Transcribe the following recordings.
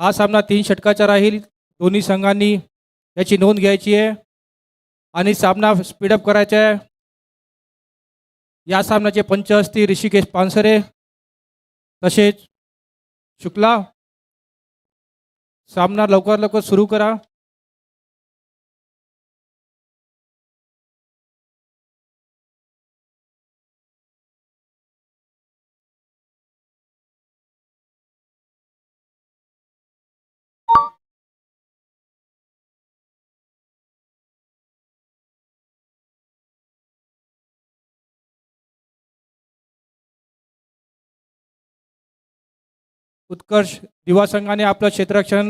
हा सामना 3 षटकाचा राहील. दोन्ही संघांनी याची नोंद घ्यायची आहे आणि सामना स्पीडअप करायचा आहे. या सामन्याचे पंच असतील ऋषिकेश पानसरे तसेच शुक्ला. सामना लवकर लवकर सुरू करा. उत्कर्ष दिवा संघाने आपलं क्षेत्ररक्षण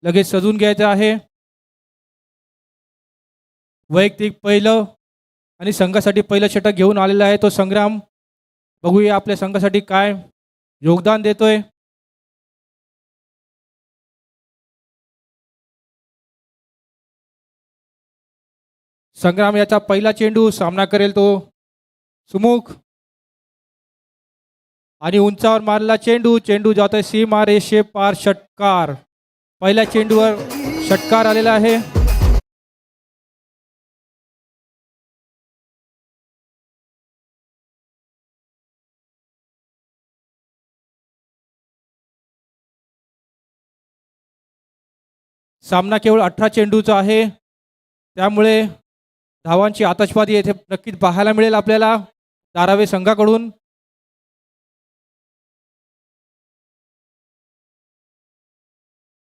लगेच सजून घ्यायचं आहे. वैयक्तिक पहिलं आणि संघासाठी पहिलं षटक घेऊन आलेला आहे तो संग्राम. बघूया आपल्या संघासाठी काय योगदान देतोय. संग्राम याचा पहिला चेंडू सामना करेल तो सुमुख आणि उंचावर मारलेला चेंडू. चेंडू जातोय सीमा रेषे पार. षटकार. पहिल्या चेंडूवर षटकार आलेला आहे. सामना केवळ 18 चेंडूचा आहे त्यामुळे धावांची आतषबाजी येथे नक्कीच पाहायला मिळेल आपल्याला धारावे संघाकडून.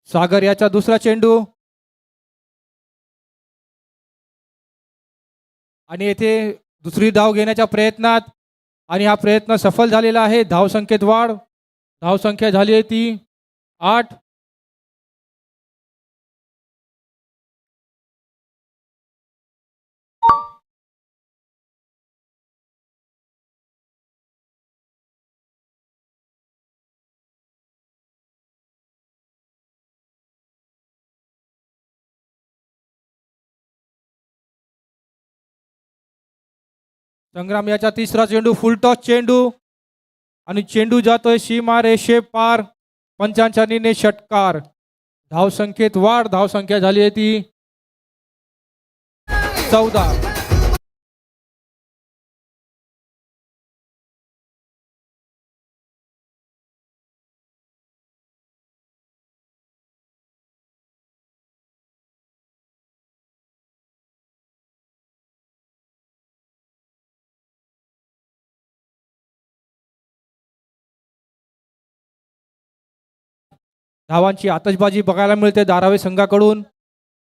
सागर याचा दुसरा चेंडू आणि येथे दुसरी धाव घेण्याच्या प्रयत्नात आणि हा प्रयत्न सफल झालेला आहे. धावसंख्येत वाढ. धावसंख्या झाली आहे ती 8. संग्राम याचा तिसरा चेंडू फुलटॉस चेंडू आणि चेंडू जातोय सीमा रेषे पार. पंचांच्या निर्णय षटकार. धावसंख्येत वाढ. धावसंख्या झाली आहे ती 14. धावांची आतषबाजी बघायला मिळते धारावे संघाकडून.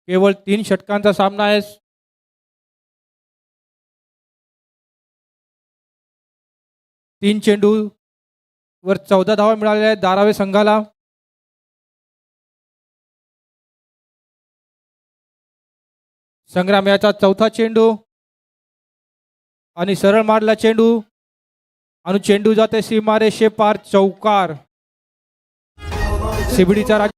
केवळ 3 षटकांचा सामना आहे. तीन चेंडू वर 14 धावा मिळालेल्या आहेत धारावे संघाला. संग्राम याचा चौथा चेंडू आणि सरळ मारला चेंडू आणि चेंडू जाते सीमारेषे पार. चौकार. शिबडीचा राजा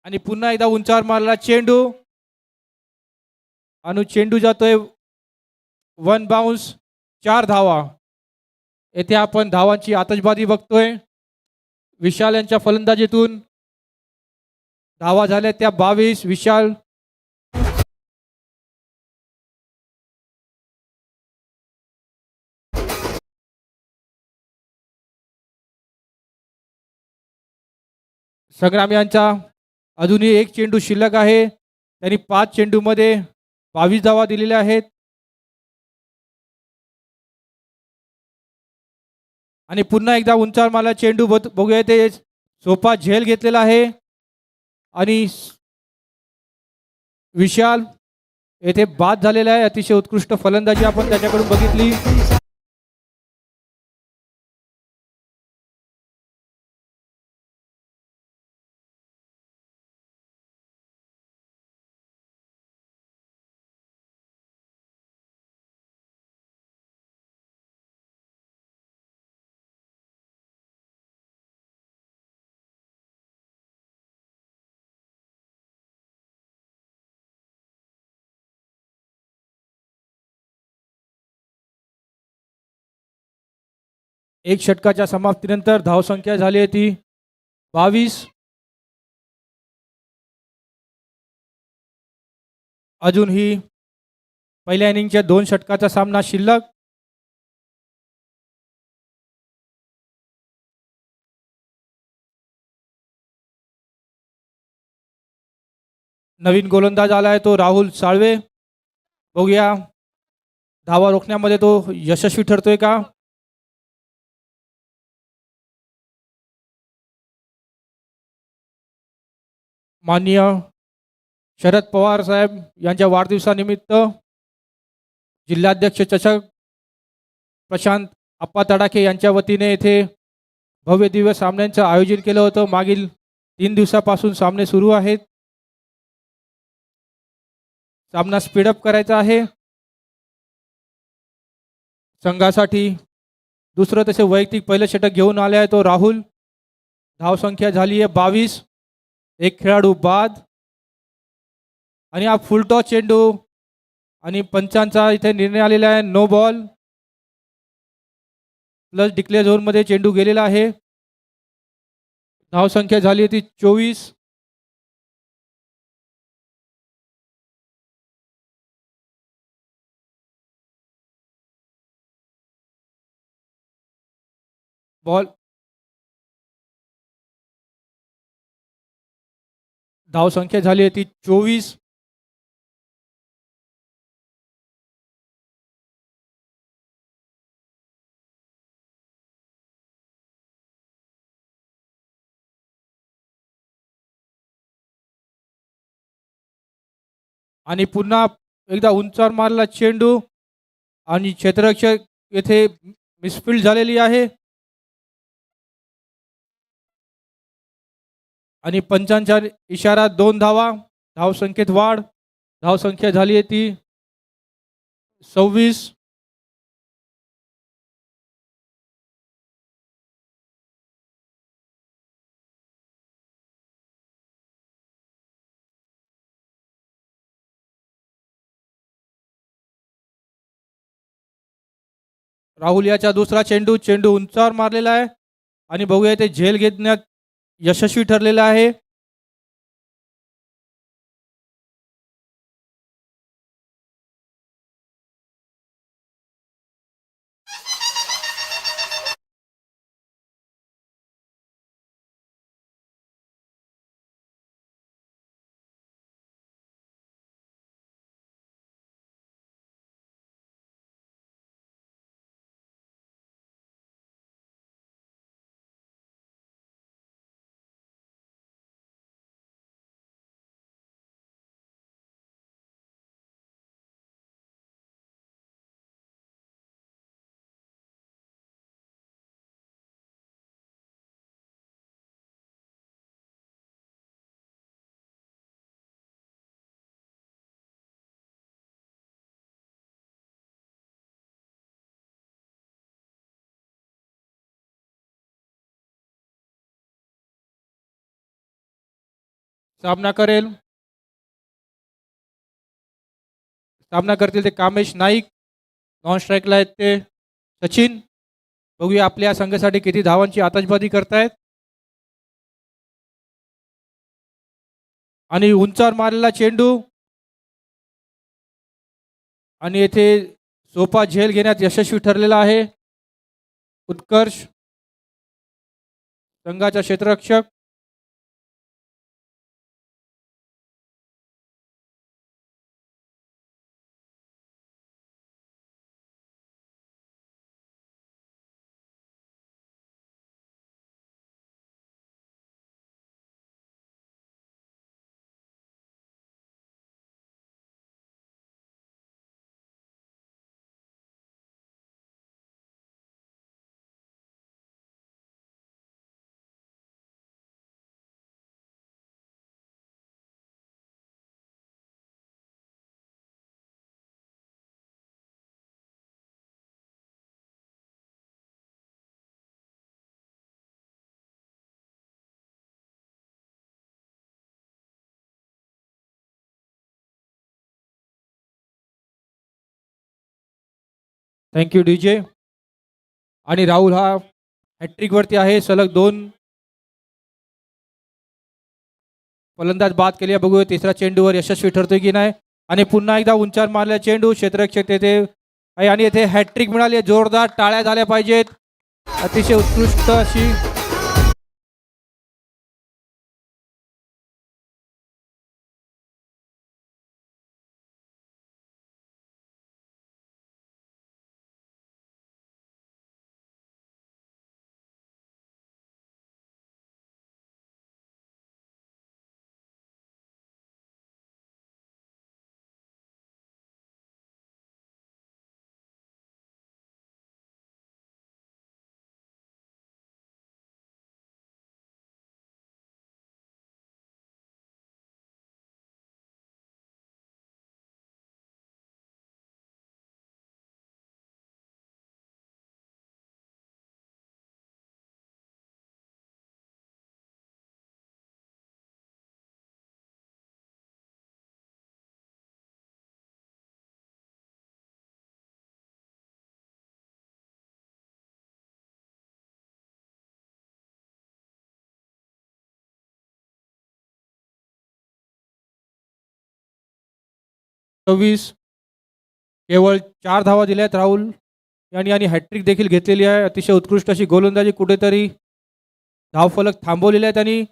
आणि पुन्हा एकदा उंचावर मारला चेंडू आणि चेंडू जातोय 1 बाउन्स. 4 धावा. येथे आपण धावांची आतषबाजी बघतोय. विशाल यांच्या फलंदाजीतून धावा झाल्या त्या 22. विशाल संग्राम यांचा अजूनही एक चेंडू शिल्लक आहे. त्यांनी 5 चेंडूमध्ये 22 धावा दिलेल्या आहेत. आणि पुन्हा एकदा उंचावर मारला चेंडू बघूया ते सोपा झेल घेतलेला आहे आणि विशाल येथे बाद झालेला आहे. अतिशय उत्कृष्ट फलंदाजी आपण त्याच्याकडून बघितली. एक षटकाच्या समाप्तीनंतर धावसंख्या झाली आहे ती 22. अजूनही पहिल्या इनिंगच्या 2 षटकाचा सामना शिल्लक. नवीन गोलंदाज आला आहे तो राहुल साळवे. बघूया धावा रोखण्यामध्ये तो यशस्वी ठरतोय का. माननीय शरद पवार साहेब यांच्या वाढदिवसानिमित्त जिल्हाध्यक्ष चषक प्रशांत आप्पा तडाखे यांच्या वतीने येथे भव्य दिव्य सामन्यांचं आयोजन केलं होतं. मागील 3 दिवसापासून सामने सुरू आहेत. सामना स्पीडअप करायचा आहे. संघासाठी दुसरं तसे वैयक्तिक पहिलं षटक घेऊन आले आहे तो राहुल. धावसंख्या झाली आहे 22. एक खेळाडू बाद आणि हा फुलटॉस चेंडू आणि पंचांचा इथे निर्णय आलेला आहे. नो बॉल प्लस डिक्लेअर झोनमध्ये चेंडू गेलेला आहे. धावसंख्या झाली होती 24. बॉल धावसंख्या झाली होती 24. आणि पुन्हा एकदा उंचावर मारला चेंडू आणि क्षेत्ररक्षक येथे मिसफील्ड झालेली आहे आणि पंचांच्या इशारा 2 धावा. धावसंख्येत वाढ. धावसंख्या झाली आहे ती 26. राहुल याचा दुसरा चेंडू. चेंडू उंचावर मारलेला आहे आणि बघूया ते झेल घेण्यात यशस्वी ठरलेला आहे. सामना करतील ते कामेश नाईक. नॉन स्ट्राईकला आहेत ते सचिन. बघूया आपल्या संघासाठी किती धावांची आतषबाजी करतायत. आणि उंचावर मारलेला चेंडू आणि येथे सोपा झेल घेण्यात यशस्वी ठरलेला आहे उत्कर्ष संघाचा क्षेत्ररक्षक. Thank you DJ. आणि राहुल हा हॅट्रिकवरती आहे, सलग 2 फलंदाज बाद केले. बघूया तिसऱ्या चेंडूवर यशस्वी ठरतोय की नाही. आणि पुन्हा एकदा उंचार मारल्या चेंडू क्षेत्ररक्षक तेथे आहे आणि येथे हॅट्रिक मिळाली. जोरदार टाळ्या झाल्या पाहिजेत. अतिशय उत्कृष्ट अशी केवळ 4 धावा दिल्यात राहुल यांनी आणि हॅट्रिक देखील घेतलेली आहे. अतिशय उत्कृष्ट अशी गोलंदाजी, कुठेतरी धावफलक थांबवलेले आहेत आणि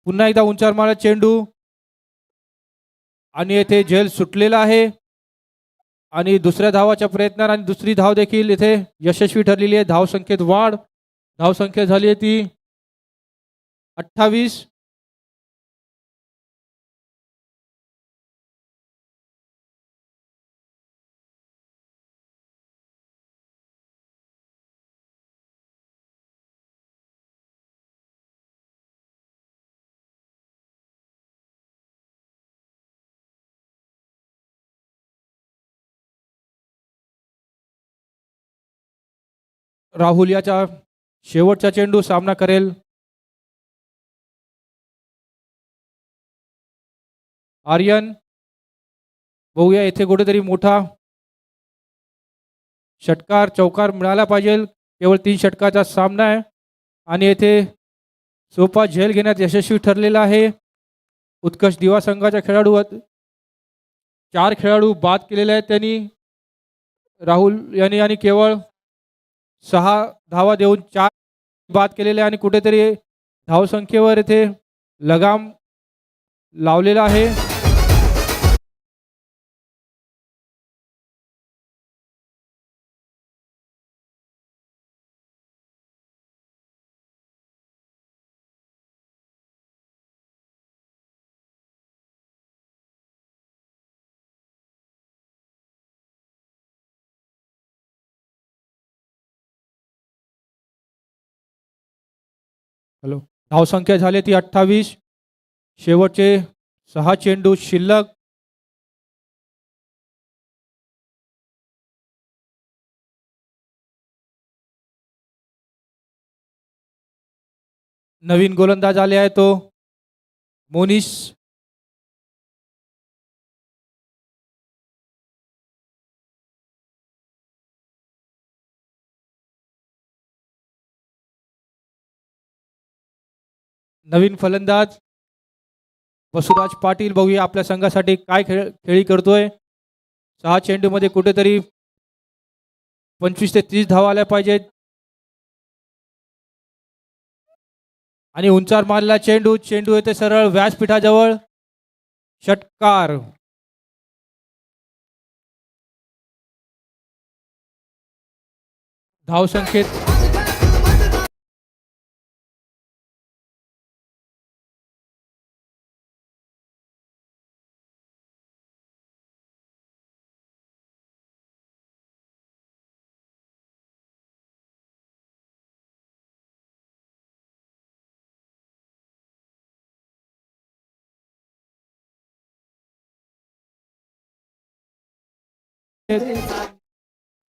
पुन्हा एकदा उंचार मारला चेंडू आणि येथे झेल सुटलेला आहे आणि दुसऱ्या धावाच्या प्रयत्नात आणि दुसरी धाव देखील इथे यशस्वी ठरलेली आहे. धावसंख्येत वाढ. धावसंख्या झाली आहे ती 28. राहुल याचा शेवटचा चेंडू सामना करेल. आर्यन, बघूया येथे कुठेतरी मोठा षटकार चौकार मिळाला पाहिजे. केवळ 3 षटकाचा सामना आहे आणि येथे सोपा झेल घेण्यात यशस्वी ठरलेला आहे. उत्कर्ष दिवा संघाच्या खेळाडू 4 खेळाडू बाद केलेले आहेत त्यांनी, राहुल यांनी, आणि केवळ 6 धावा देऊन 4 बाद केलेले आणि कुठेतरी धावसंख्येवर येथे लगाम लावलेला आहे. हॅलो. धावसंख्या झाली ती 28. शेवटचे 6 चेंडू शिल्लक. नवीन गोलंदाज आले आहे तो मोनिश. नवीन फलंदाज वसुराज पाटील, बघूया आपल्या संघासाठी काय खेळी करतोय. 6 चेंडूमध्ये कुठेतरी 25 ते 30 धावा आल्या पाहिजेत. आणि उंचार मारलेला चेंडू येते सरळ व्यासपीठाजवळ. षटकार. धावसंख्येत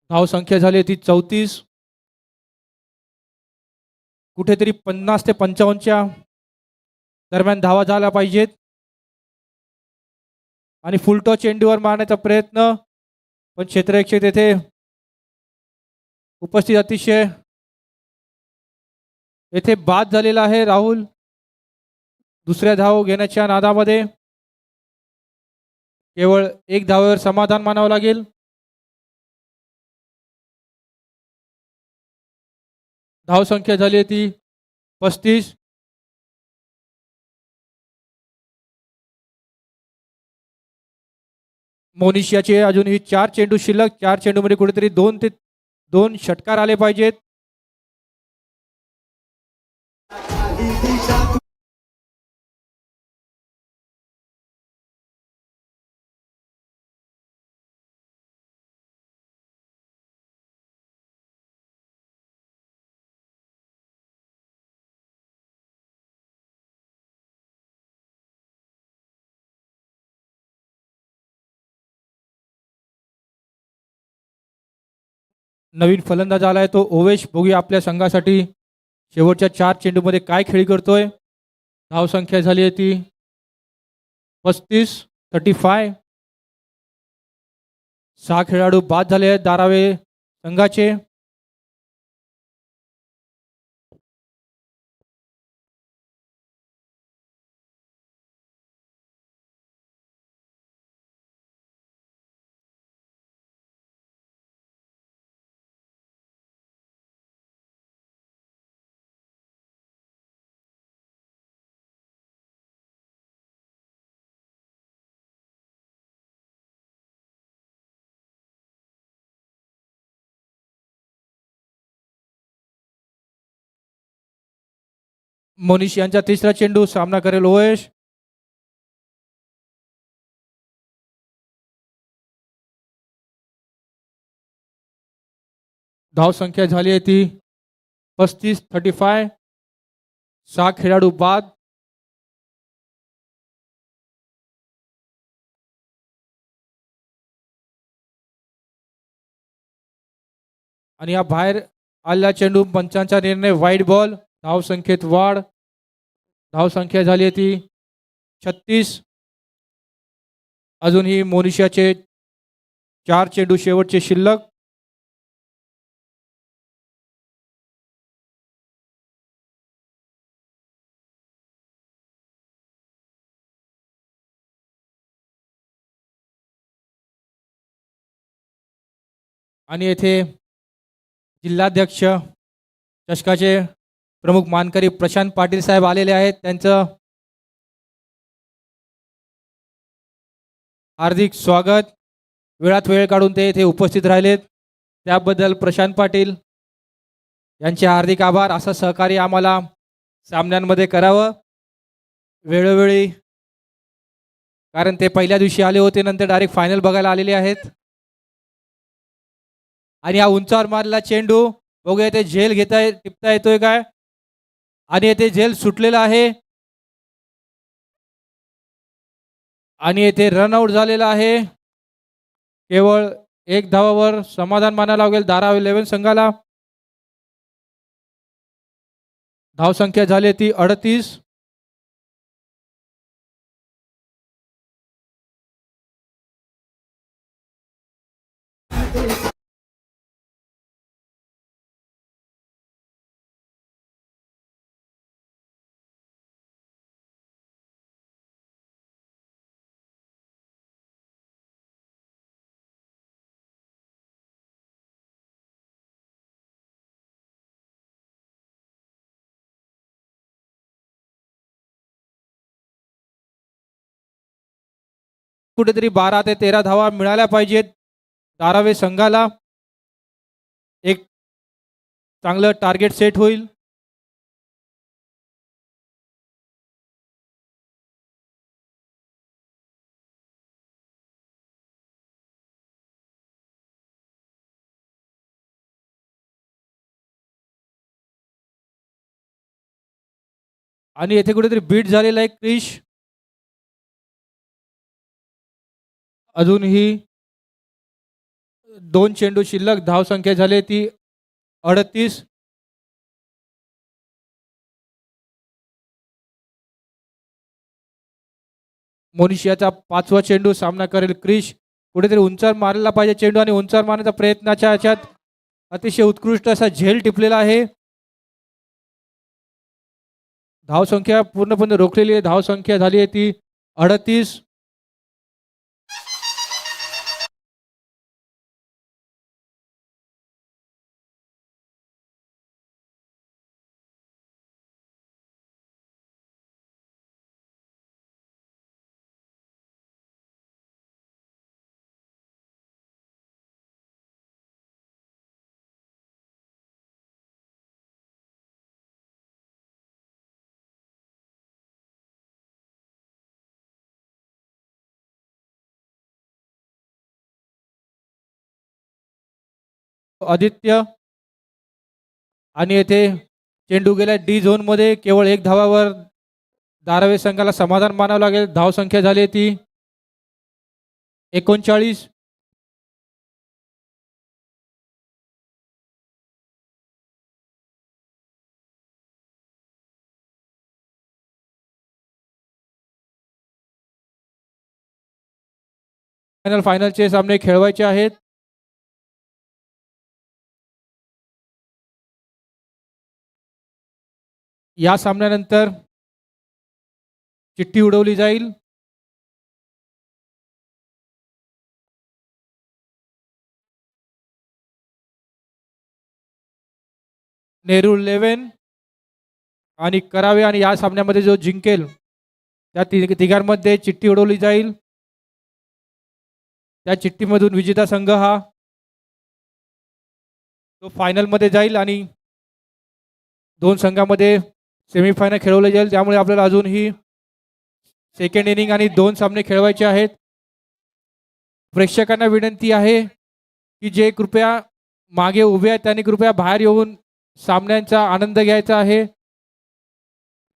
धावसंख्या झाली ती 34. कुठेतरी 50 ते 55च्या दरम्यान धावा झाल्या पाहिजेत. आणि फुलटॉस चेंडूवर मारण्याचा प्रयत्न, पण क्षेत्ररक्षक तेथे उपस्थित अतिशय येथे बाद झालेला आहे राहुल दुसऱ्या धाव घेण्याच्या नादामध्ये केवळ एक धावेवर समाधान मानावं लागेल. धाव संख्या झाली ती 35. मोनिशियाचे अजूनही 4 चेंडू शिल्लक. 4 चेंडूमध्ये कुठेतरी 2 षटकार आले पाहिजेत. नवीन फलंदाज आलाय तो ओवेश. बघूया आपल्या संघासाठी शेवटच्या 4 चेंडूमध्ये काय खेळी करतोय. धाव संख्या झाली आहे ती 35. 6 खेळाडू बाद झाले आहेत धारावे संघाचे. मोनिश यांचा तिसरा चेंडू. सामना करेल ओवेश. धाव संख्या झाली आहे ती 35. 6 खेळाडू बाद. आणि या बाहेर आलेला चेंडू पंचांचा निर्णय वाईड बॉल. धाव संख्येत वाढ. धाव संख्या झाली आहे ती 36. अजूनही मोनिशियाचे 4 चेंडू शेवटचे शिल्लक. आणि येथे जिल्हाध्यक्ष चषकाचे प्रमुख मानकरी प्रशांत पाटील साहेब आलेले आहेत. त्यांचं हार्दिक स्वागत. वेळात वेळ काढून ते येथे उपस्थित राहिलेत त्याबद्दल प्रशांत पाटील यांचे हार्दिक आभार. असं सहकार्य आम्हाला सामन्यांमध्ये करावं वेळोवेळी, कारण ते पहिल्या दिवशी आले होते, नंतर डायरेक्ट फायनल बघायला आलेले आहेत. आणि हा उंचावर मारलेला चेंडू बघूया ते झेल टिपता येतोय काय. आणि येथे झेल सुटलेला आहे आणि येथे रनआउट झालेला आहे. केवळ एक धावावर समाधान मानायला लागेल धारावी 11 संघाला. धाव संख्या झाली ती 38. कुठेतरी 12 ते 13 धावा मिळाल्या पाहिजेत धारावे संघाला. एक चांगलं टार्गेट सेट होईल. आणि येथे कुठेतरी बीट झालेला आहे क्रिश. अजूनही 2 चेंडू शिल्लक. धाव संख्या झाली ती 38. मोनिशियाचा 5वा चेंडू. सामना करेल क्रिश. कुठेतरी उंचावर मारला पाहिजे चेंडू आणि उंचावर मारण्याचा प्रयत्नाच्या ह्याच्यात अतिशय उत्कृष्ट असा झेल टिपलेला आहे. धावसंख्या पूर्णपणे रोखलेली आहे. धावसंख्या झाली आहे ती 38. आदित्य आणि येथे चेंडू गेला डी झोन मध्ये. केवळ एक धावावर धारावी संघाला समाधान मानावं लागेल. धावसंख्या झाली ती 39. फायनलचे सामने खेळवायचे आहेत. या सामन्यानंतर चिठ्ठी उडवली जाईल. नेहरू 11 आणि करावे आणि या सामन्यामध्ये जो जिंकेल त्या तिघांमध्ये चिठ्ठी उडवली जाईल. त्या चिठ्ठीमधून विजेता संघ हा तो फायनलमध्ये जाईल आणि दोन संघामध्ये सेमीफायनल खेळवले जाईल. त्यामुळे आपल्याला अजूनही सेकंड इनिंग आणि 2 सामने खेळवायचे आहेत. प्रेक्षकांना विनंती आहे की जे कृपया मागे उभे आहेत त्यांनी कृपया बाहेर येऊन सामन्यांचा आनंद घ्यायचा आहे.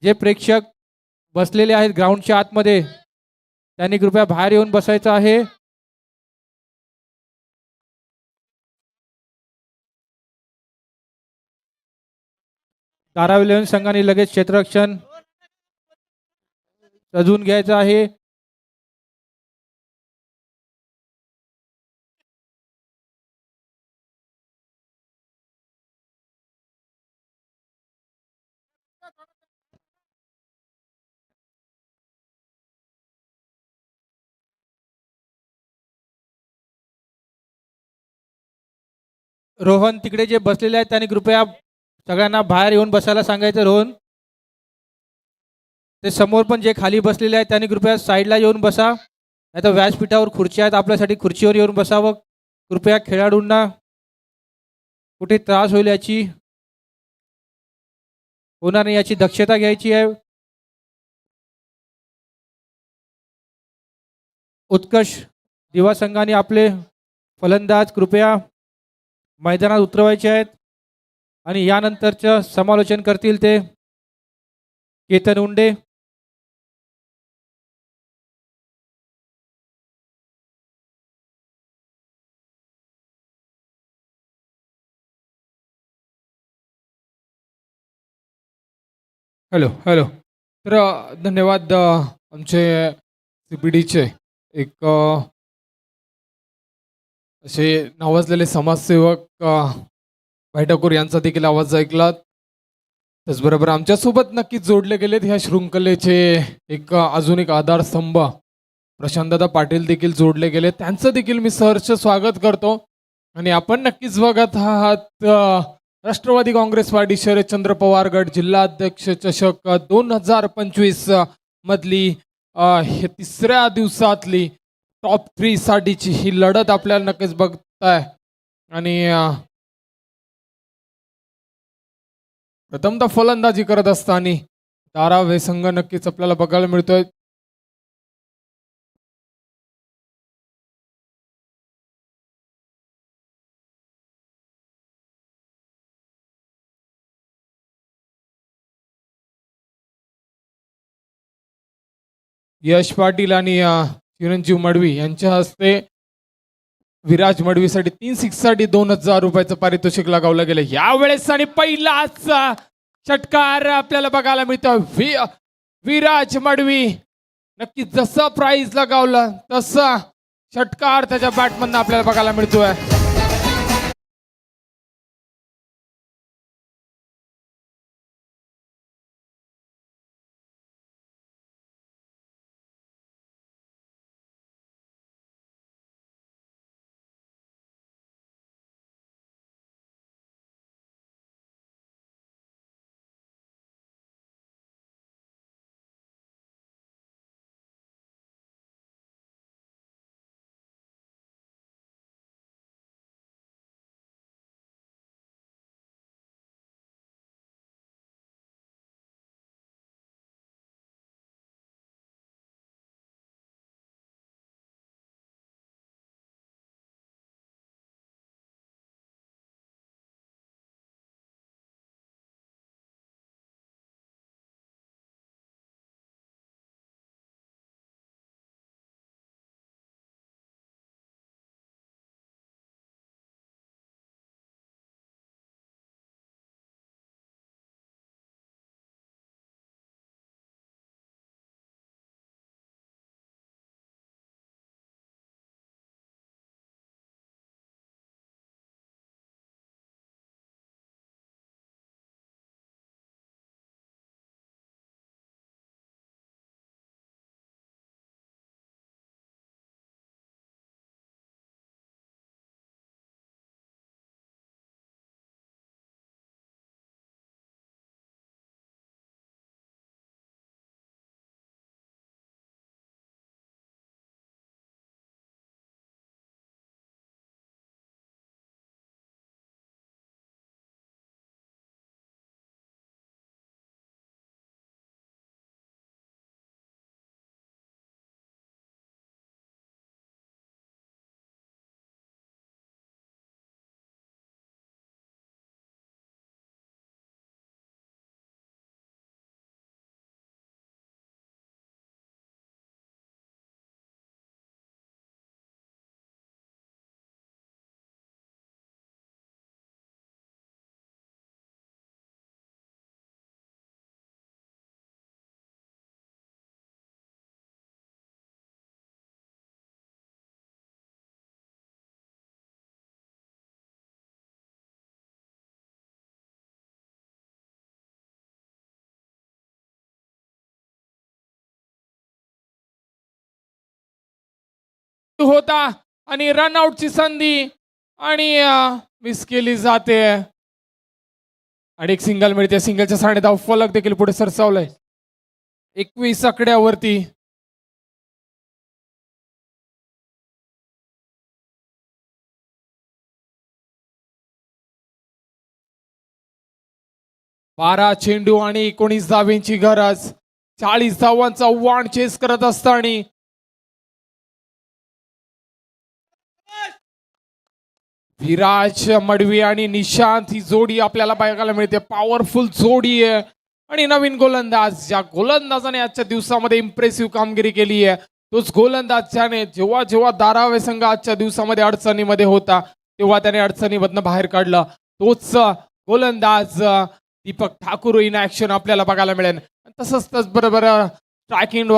जे प्रेक्षक बसलेले आहेत ग्राउंडच्या आतमध्ये त्यांनी कृपया बाहेर येऊन बसायचं आहे. धारावी लिओन्स संघाने लगेच क्षेत्ररक्षण सजवून घ्यायचं आहे. रोहन तिकडे जे बसलेले आहेत त्यांनी कृपया सगळ्यांना बाहेर येऊन बसायला सांगायचं. रोहन ते समोर पण जे खाली बसलेले आहेत त्यांनी कृपया साईडला येऊन बसा. नाही तर व्यासपीठावर खुर्ची आहेत आपल्यासाठी खुर्चीवर येऊन बसावं. कृपया खेळाडूंना कुठे त्रास होईल याची होणार नाही याची दक्षता घ्यायची आहे. उत्कर्ष दिवा संघाने आपले फलंदाज कृपया मैदानात उतरवायचे आहेत आणि यानंतरचं समालोचन करतील ते केतन उंडे. Hello hello. तर धन्यवाद आमचे CPDचे एक असे नावाजलेले समाजसेवक भाई ठाकूर यांचा देखील आवाज ऐकलात. त्याचबरोबर आमच्यासोबत नक्कीच जोडले गेलेत ह्या शृंखलेचे एक अजून एक आधारस्तंभ प्रशांतदादा पाटील देखील जोडले गेले. त्यांचं देखील मी सहर्ष स्वागत करतो. आणि आपण नक्कीच बघत आहात राष्ट्रवादी काँग्रेस पार्टी शरदचंद्र पवार गट जिल्हा अध्यक्ष चषक 2025 मधली हे 3ऱ्या दिवसातली टॉप 3 साठीची ही लढत आपल्याला नक्कीच बघताय. आणि प्रथमतः फलंदाजी करत असताना धारावी संघ नक्कीच आपल्याला बघायला मिळतोय. यश पाटील आणि चिरंजीव मडवी यांच्या हस्ते विराज मडवीसाठी 3 सिक्ससाठी 2000 रुपयाचं पारितोषिक लगावलं गेलं यावेळेस. आणि पहिलाच षटकार आपल्याला बघायला मिळतो. विराज मडवी नक्की जसं प्राइज लगावलं तसं षटकार त्याच्या बॅटमधनं आपल्याला बघायला मिळतोय. होता आणि रनआउटची संधी आणि मिस केली जाते आणि एक सिंगल मिळते. सिंगलच्या 10.5 फलक देखील पुढे सरसावलाय 21 आकड्यावरती. बारा चेंडू आणि 19 धावेंची गरज. 40 धावांचा वाण चेस करत असताना विराज मडवी आणि निशांत ही जोडी आपल्याला बघायला मिळते. पॉवरफुल जोडी आहे आणि नवीन गोलंदाज ज्या गोलंदाजाने आजच्या दिवसामध्ये इम्प्रेसिव्ह कामगिरी केली आहे तोच गोलंदाज ज्याने जेव्हा जेव्हा धारावी संघ आजच्या दिवसामध्ये अडचणीमध्ये होता तेव्हा त्याने अडचणीमधनं बाहेर काढलं. तोच गोलंदाज दीपक ठाकूर इन ऍक्शन आपल्याला बघायला मिळेल. तसंच बरोबर स्ट्रायकिंग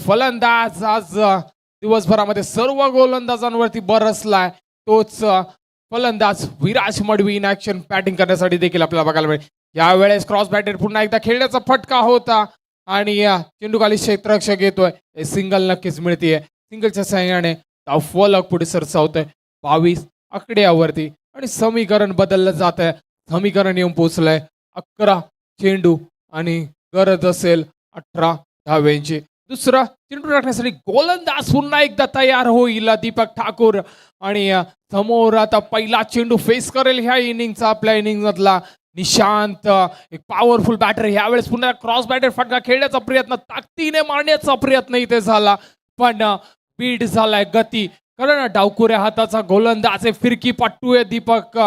फलंदाज आज दिवसभरामध्ये सर्व गोलंदाजांवरती बरसलाय तोच फलंदाज Viraj Madavi in action batting करण्यासाठी देखील आपल्याला बघायला मिळेल. यावेळेस क्रॉस बॅटेड पुन्हा एकदा खेळण्याचा फटका होता आणि चेंडू खाली क्षेत्ररक्षक येतोय. सिंगल नक्कीच मिळतीये. सिंगलच्या सहाय्याने फलक पुढे सरसावतोय 22 आकड्यावरती आणि समीकरण बदललं जात आहे. समीकरण येऊन पोहोचलंय 11 चेंडू आणि गरज असेल 18 धाव्यांची. दुसरा चेंडू टाकण्यासाठी गोलंदाज पुन्हा एकदा तयार होईल दीपक ठाकूर आणि समोर आता पहिला चेंडू फेस करेल ह्या इनिंगचा आपल्या इनिंग मधला निशांत. एक पॉवरफुल बॅटर. यावेळेस पुन्हा क्रॉस बॅटर फटका खेळण्याचा प्रयत्न ताकदीने मारण्याचा प्रयत्न इथे झाला पण बीट झालाय गती. कारण डावकुऱ्या हाताचा गोलंदाज आहे. फिरकी पट्टू आहे दीपक.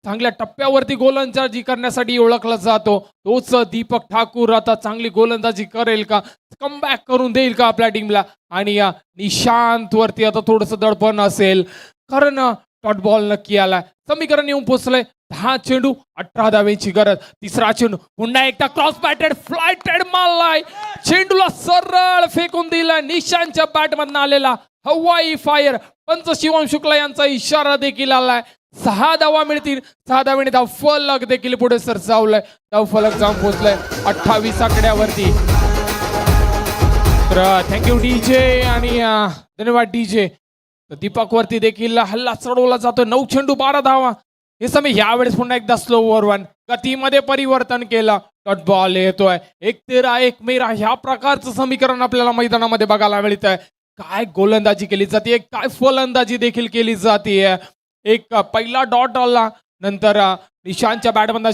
चांगल्या टप्प्यावरती गोलंदाजी करण्यासाठी ओळखला जातो तोच दीपक ठाकूर आता चांगली गोलंदाजी करेल का कमबॅक करून देईल का आपल्या टीमला. आणि निशांत वरती आता थोडस दडपण असेल कारण डॉट बॉल नक्की आलाय. समीकरण येऊन पोहोचलंय 10 चेंडू 18 धावेची गरज. तिसरा चेंडू पुन्हा एकदा क्रॉस बॅटेड फ्लायटेड मारलाय. चेंडूला सरळ फेकून दिलाय. निशांतच्या बॅट मधून आलेला हवाई फायर. पंच शिवम शुक्ला यांचा इशारा देखील आलाय. 6 धावा मिळतील. 6 धावेने फलक देखील पुढे सरसावलाय. फलक जाऊन पोहोचलाय 28 आकड्यावरती. तर थँक्यू डीजे आणि धन्यवाद डीजे. दीपक वरती देखील हल्ला चढवला जातो. 9 चेंडू 12 धावा. हे समय यावेळेस पुन्हा एकदा स्लो ओव्हर 1 गतीमध्ये परिवर्तन केलं. डॉट बॉल येतोय 1-13-1-13 ह्या प्रकारचं समीकरण आपल्याला मैदानामध्ये बघायला मिळत आहे. काय गोलंदाजी केली जाते काय फलंदाजी देखील केली जाते. एक पहिला डॉट आला नंतर निशांतच्या बॅटमधून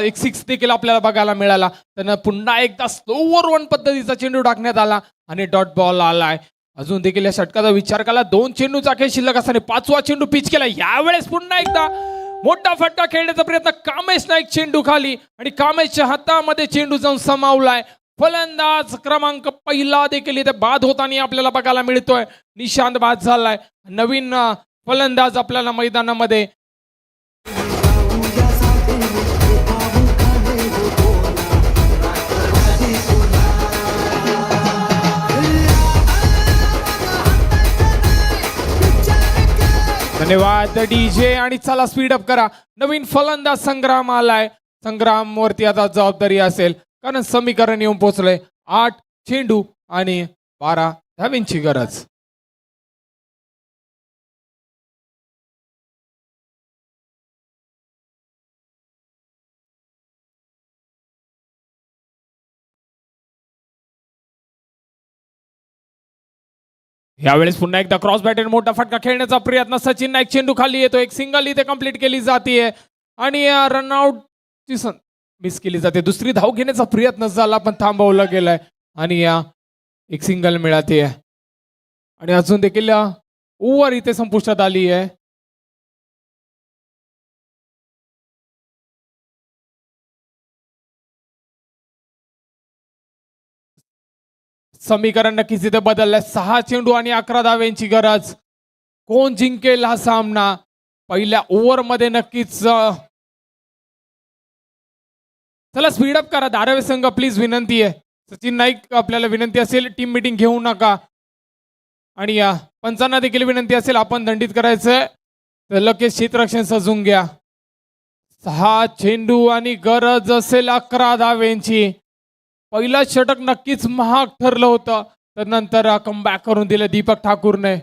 एक 6 देखील आपल्याला बघायला मिळाला. त्यांना पुन्हा एकदा स्लो ओव्हर 1 पद्धतीचा चेंडू टाकण्यात आला आणि डॉट बॉल आलाय. अजून देखील या षटकाचा विचार केला 2 चेंडूचा खेळ शिल्लक असताना 5वा चेंडू पिच केला. यावेळेस पुन्हा एकदा मोठा फटका खेळण्याचा प्रयत्न. कामेश नाईक चेंडू खाली आणि कामेशच्या हातामध्ये चेंडू जाऊन समावलाय. फलंदाज क्रमांक पहिला देखील इथे बाद होताना आपल्याला बघायला मिळतोय. निशांत बाद झालाय. नवीन फलंदाज आपल्याला मैदानामध्ये धन्यवाद डीजे. आणि चला स्पीड अप करा. नवीन फलंदाज संग्राम आलाय. संग्राम वरती आता जबाबदारी असेल कारण समीकरण येऊन पोहोचलंय 8 चेंडू आणि 12 धावेंची गरज. यावेळेस पुन्हा एकदा क्रॉस बॅटेड मोठा फटका खेळण्याचा प्रयत्न. सचिन नाईक चेंडू खाली येतो. एक सिंगल इथे कंप्लीट केली जाते आणि रनआउटची मिस केली जाते. दुसरी धाव घेण्याचा प्रयत्न झाला पण थांबवला गेलाय आणि एक सिंगल मिळते आणि अजून देखील ओव्हर इथे संपुष्टात आली आहे. समीकरण नक्कीच इथे बदललंय. 6 चेंडू आणि 11 धावेंची गरज. कोण जिंकेल हा सामना पहिल्या ओव्हर मध्ये नक्कीच. चला स्पीडअप करा धारावी संघ प्लीज विनंती आहे. सचिन नाईक आपल्याला विनंती असेल टीम मीटिंग घेऊ नका आणि पंचांना देखील विनंती असेल आपण दंडित करायचंय तर लगेच क्षेत्ररक्षण सजून घ्या. 6 चेंडू आणि गरज असेल 11 धावेंची. पहिला षटक नक्कीच महाग ठरलं होतं तर नंतर कमबॅक करून दिलं दीपक ठाकूरने.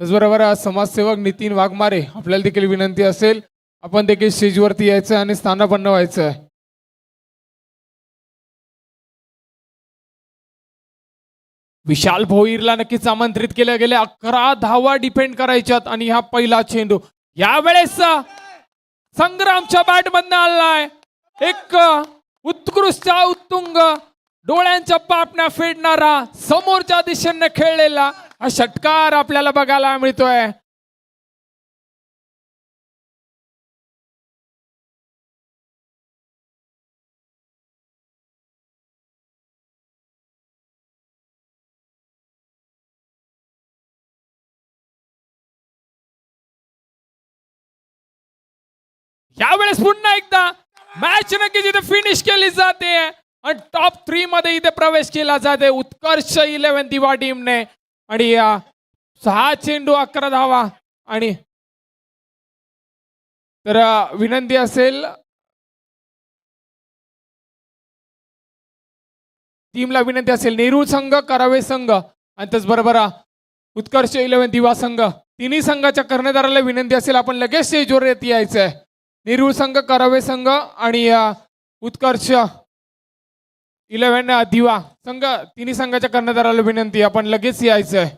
त्याचबरोबर समाजसेवक नितीन वाघमारे आपल्याला देखील विनंती असेल आपण देखील स्टेजवरती यायचं आणि स्थानापन्न व्हायचं आहे. विशाल भोईरला नक्कीच आमंत्रित केलं गेले. 11 धावा डिपेंड करायच्यात आणि हा पहिला चेंडू यावेळेस संग्रामच्या बॅट मधनं आलाय. एक उत्कृष्ट उत्तुंग डोळ्यांच्या पापण्या फेडणारा समोरच्या दिशेने खेळलेला हा षटकार आपल्याला बघायला मिळतोय. यावेळेस पुन्हा एकदा मॅच नक्कीच इथे फिनिश केली जाते आणि टॉप 3 मध्ये इथे प्रवेश केला जाते उत्कर्ष 11 दिवा टीमने. आणि 6 चेंडू 11 धावा. आणि तर विनंती असेल टीमला विनंती असेल नेरूळ संघ, करावे संघ आणि त्याचबरोबर उत्कर्ष 11 दिवा संघ तिन्ही संघाच्या कर्णधाराला विनंती असेल आपण लगेच स्टेजवर येत यायचंय. नेरूळ संघ, करावे संघ आणि उत्कर्ष 11 दिवा संघ तिन्ही संघाच्या कर्णधाराला विनंती आपण लगेच यायचंय.